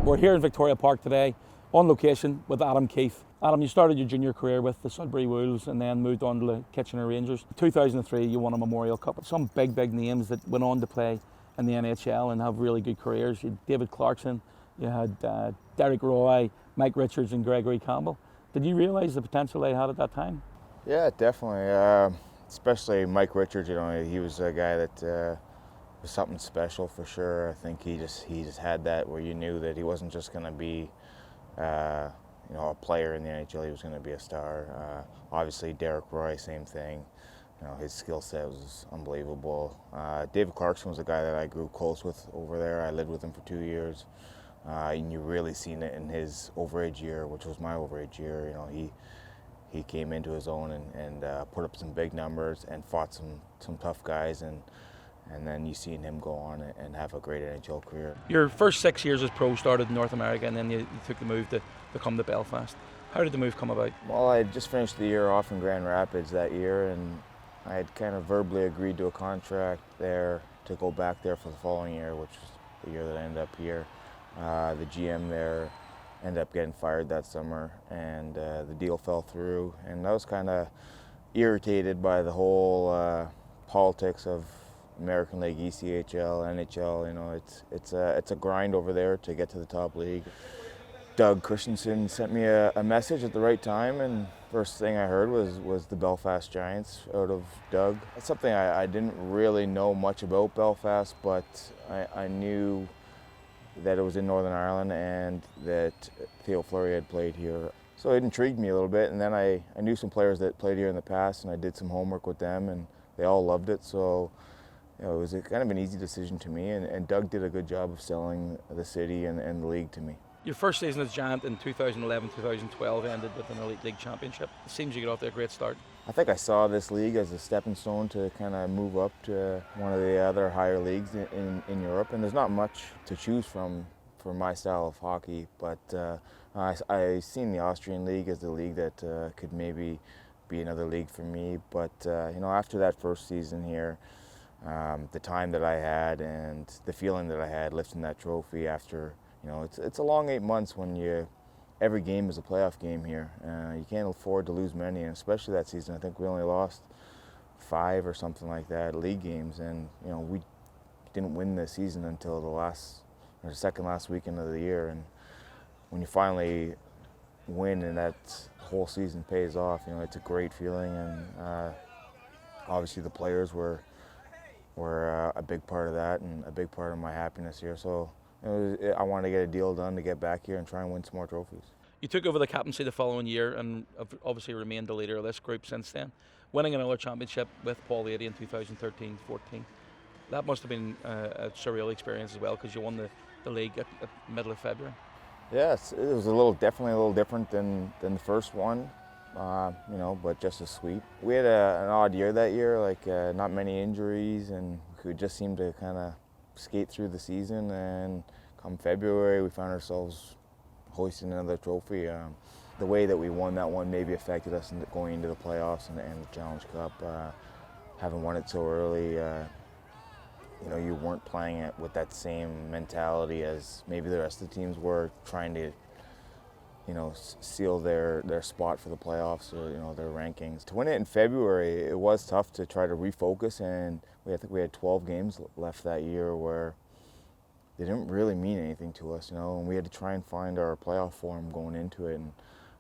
We're here in Victoria Park today, on location with Adam Keefe. Adam, you started your junior career with the Sudbury Wolves and then moved on to the Kitchener Rangers. In 2003, you won a Memorial Cup with some big names that went on to play in the NHL and have really good careers. You had David Clarkson, you had Derek Roy, Mike Richards and Gregory Campbell. Did you realise the potential they had at that time? Yeah, definitely. Especially Mike Richards, he was a guy that was something special for sure. I think he just had that where you knew that he wasn't just going to be a player in the NHL, he was going to be a star. Obviously, Derek Roy, same thing. His skill set was unbelievable. David Clarkson was a guy that I grew close with over there. I lived with him for 2 years. And you really seen it in his overage year, which was my overage year. He came into his own and put up some big numbers and fought some tough guys, and then you seen him go on and have a great NHL career. Your first 6 years as pro started in North America, and then you took the move to come to Belfast. How did the move come about? Well, I had just finished the year off in Grand Rapids that year, and I had kind of verbally agreed to a contract there to go back there for the following year, which was the year that I ended up here. The GM there ended up getting fired that summer, and the deal fell through. And I was kind of irritated by the whole politics of American League, ECHL, NHL. It's a grind over there to get to the top league. Doug Christensen sent me a message at the right time, and first thing I heard was the Belfast Giants out of Doug. That's something I didn't really know much about Belfast, but I knew that it was in Northern Ireland and that Theo Fleury had played here. So it intrigued me a little bit, and then I knew some players that played here in the past, and I did some homework with them, and they all loved it. So it was kind of an easy decision to me, and Doug did a good job of selling the city and the league to me. Your first season as Giant in 2011-2012 ended with an Elite League championship. It seems you got off to a great start. I think I saw this league as a stepping stone to kind of move up to one of the other higher leagues in Europe, and there's not much to choose from for my style of hockey, but I seen the Austrian league as the league that could maybe be another league for me. But after that first season here, the time that I had and the feeling that I had lifting that trophy after, it's a long 8 months when every game is a playoff game here. You can't afford to lose many, and especially that season. I think we only lost 5 or something like that league games, and we didn't win the season until the second last weekend of the year. And when you finally win and that whole season pays off, it's a great feeling. And obviously the players were a big part of that and a big part of my happiness here. So I wanted to get a deal done to get back here and try and win some more trophies. You took over the captaincy the following year and have obviously remained the leader of this group since then, winning another championship with Paul Lady in 2013-14. That must have been a surreal experience as well, because you won the league at middle of February. Yes, it was definitely a little different than the first one, but just as sweet. We had an odd year that year, not many injuries, and we just seemed to kind of skate through the season. And come February, we found ourselves hoisting another trophy. The way that we won that one maybe affected us going into the playoffs and the Challenge Cup. Having won it so early, you weren't playing it with that same mentality as maybe the rest of the teams were, trying to, seal their spot for the playoffs or, their rankings. To win it in February, it was tough to try to refocus, and I think we had 12 games left that year where they didn't really mean anything to us, and we had to try and find our playoff form going into it, and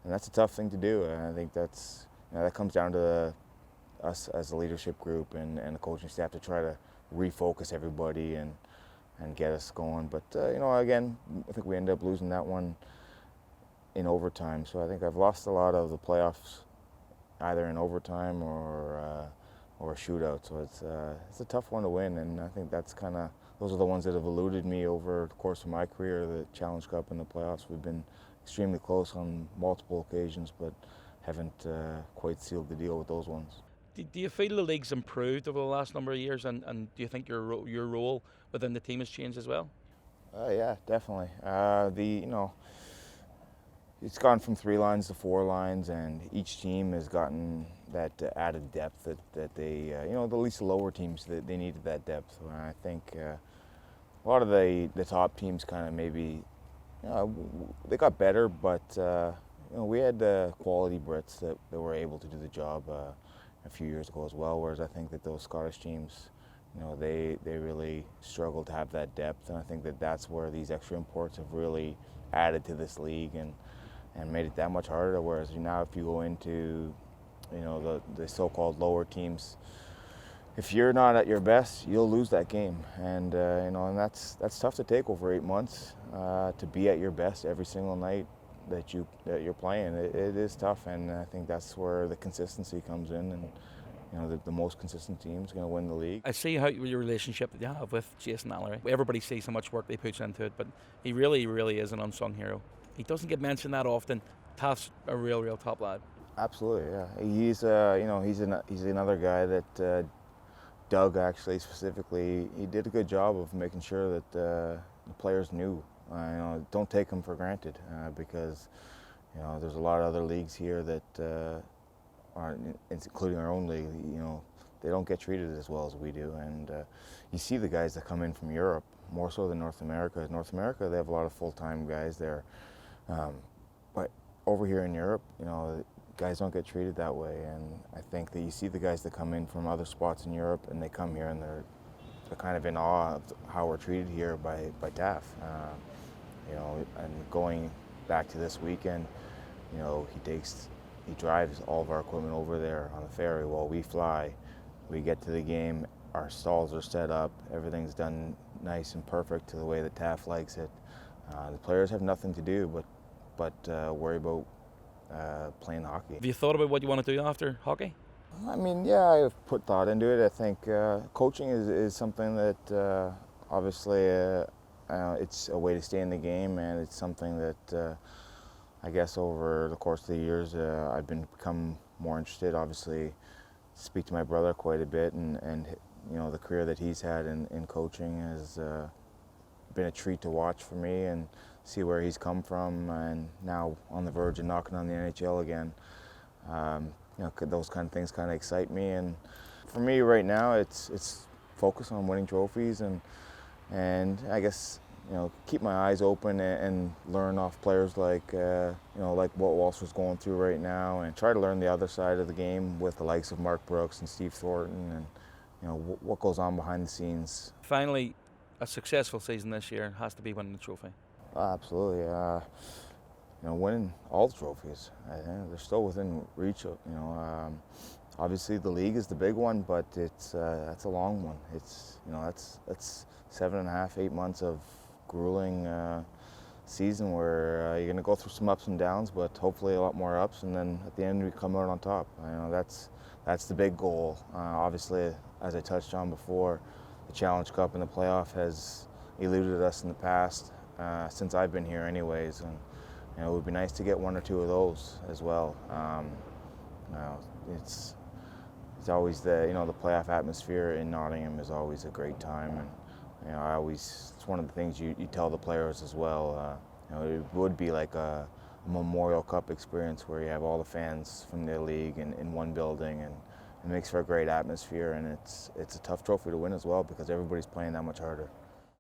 that's a tough thing to do. And I think that comes down to us as a leadership group and the coaching staff to try to refocus everybody and get us going. But again, I think we ended up losing that one in overtime. So I think I've lost a lot of the playoffs either in overtime or a shootout. So it's a tough one to win, and I think those are the ones that have eluded me over the course of my career. The Challenge Cup and the playoffs, we've been extremely close on multiple occasions, but haven't quite sealed the deal with those ones. Do you feel the league's improved over the last number of years, and do you think your role within the team has changed as well? Yeah, definitely. It's gone from 3 lines to 4 lines, and each team has gotten that added depth that they, at least the lower teams, they needed that depth. And I think a lot of the top teams kind of maybe They got better, but we had quality Brits that were able to do the job a few years ago as well. Whereas I think that those Scottish teams, they really struggle to have that depth, and I think that that's where these extra imports have really added to this league and made it that much harder. Whereas now, if you go into the so-called lower teams, if you're not at your best, you'll lose that game, and and that's tough to take over 8 months to be at your best every single night that you're playing. It is tough, and I think that's where the consistency comes in, and the most consistent team's going to win the league. I see how your relationship that you have with Jason Mallory. Everybody sees how much work they put into it, but he really, really is an unsung hero. He doesn't get mentioned that often. Taff's a real top lad. Absolutely, yeah. He's he's another guy that Doug actually specifically, he did a good job of making sure that the players knew. Don't take him for granted because there's a lot of other leagues here that aren't, including our own league. They don't get treated as well as we do, and you see the guys that come in from Europe more so than North America. North America, they have a lot of full-time guys there, but over here in Europe, guys don't get treated that way, and I think that you see the guys that come in from other spots in Europe and they come here and they're kind of in awe of how we're treated here by Taff. And going back to this weekend, he drives all of our equipment over there on the ferry while we fly. We get to the game, our stalls are set up, everything's done nice and perfect to the way that Taff likes it. The players have nothing to do but worry about playing hockey. Have you thought about what you want to do after hockey? I mean, yeah, I've put thought into it. I think coaching is something that obviously it's a way to stay in the game, and it's something that I guess over the course of the years I've become more interested. Obviously, speak to my brother quite a bit, and the career that he's had in coaching has been a treat to watch for me and see where he's come from, and now on the verge of knocking on the NHL again. Those kind of things kind of excite me, and for me right now, it's focus on winning trophies and I guess keep my eyes open and learn off players like like what Walsh going through right now, and try to learn the other side of the game with the likes of Mark Brooks and Steve Thornton, and what goes on behind the scenes. Finally, a successful season this year has to be winning the trophy. Absolutely. Winning all the trophies. They're still within reach. Obviously the league is the big one, but that's a long one. That's 7.5, 8 months of grueling season where you're going to go through some ups and downs, but hopefully a lot more ups, and then at the end we come out on top. That's the big goal. Obviously, as I touched on before, the Challenge Cup and the playoff has eluded us in the past since I've been here, anyways, and it would be nice to get one or two of those as well. It's always the playoff atmosphere in Nottingham is always a great time, and it's one of the things you tell the players as well. It would be like a Memorial Cup experience where you have all the fans from the league in one building, and it makes for a great atmosphere, and it's a tough trophy to win as well because everybody's playing that much harder.